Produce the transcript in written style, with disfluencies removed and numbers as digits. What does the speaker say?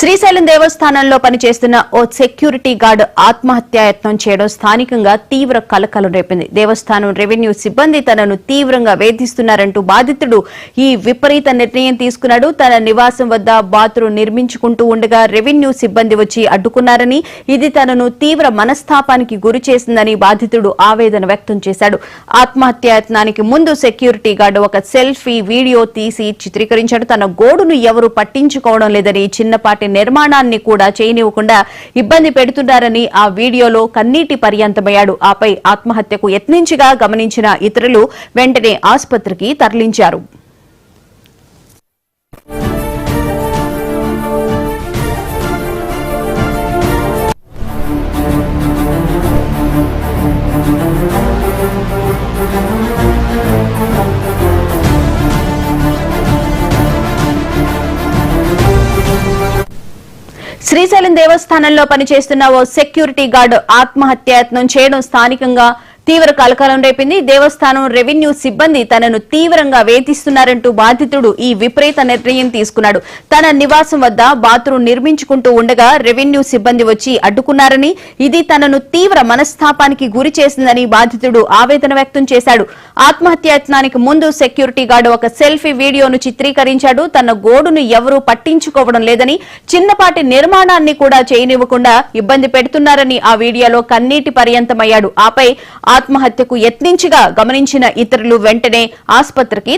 శ్రీశైలం దేవస్థానంలో పనిచేస్తున్న ఓ security guard ఆత్మహత్యాయత్నం చేయడం స్థానికంగా తీవ్ర కలకలం రేపింది. దేవస్థానం రెవెన్యూ సిబ్బంది తనను తీవ్రంగా వేధిస్తున్నారంటూ బాధితుడు ఈ విపరీత నిర్ణయం తీసుకున్నాడు. తన నివాసం వద్ద బాత్రూం నిర్మించుకుంటూ ఉండగా రెవెన్యూ సిబ్బంది వచ్చి అడ్డుకున్నారని, ఇది తనను తీవ్ర మనస్తాపానికి గురి చేసిందని బాధితుడు ఆవేదన వ్యక్తం చేశాడు. ఆత్మహత్యాయత్నానికి ముందు సెక్యూరిటీ గార్డు ఒక సెల్ఫీ వీడియో తీసి చిత్రీకరించాడు. తన గోడును ఎవరు పట్టించుకోవడం లేదని, చిన్నపాటి నిర్మాణాన్ని కూడా చేయనివ్వకుండా ఇబ్బంది పెడుతున్నారని ఆ వీడియోలో కన్నీటి పర్యంతమయ్యాడు. ఆపై ఆత్మహత్యకు యత్నించగా గమనించిన ఇతరులు వెంటనే ఆసుపత్రికి తరలించారు. శ్రీశైలం దేవస్థానంలో పనిచేస్తున్న ఓ సెక్యూరిటీ గార్డు ఆత్మహత్యాయత్నం చేయడం స్థానికంగా తీవ్ర కలకలం రేపింది. దేవస్థానం రెవెన్యూ సిబ్బంది తనను తీవ్రంగా వేధిస్తున్నారంటూ బాధితుడు ఈ విపరీత నిర్ణయం తీసుకున్నాడు. తన నివాసం వద్ద బాత్రూం నిర్మించుకుంటూ ఉండగా రెవెన్యూ సిబ్బంది వచ్చి అడ్డుకున్నారని, ఇది తనను తీవ్ర మనస్తాపానికి గురి చేసిందని బాధితుడు ఆవేదన వ్యక్తం చేశాడు. ఆత్మహత్యాయత్నానికి ముందు సెక్యూరిటీ గార్డు ఒక సెల్ఫీ వీడియోను చిత్రీకరించాడు. తన గోడును ఎవరూ పట్టించుకోవడం లేదని, చిన్నపాటి నిర్మాణాన్ని కూడా చేయనివ్వకుండా ఇబ్బంది పెడుతున్నారని ఆ వీడియోలో కన్నీటి పర్యంతమయ్యాడు. ఆపై ఆత్మహత్యకు యత్నించగా గమనించిన ఇతరులు వెంటనే ఆసుపత్రికి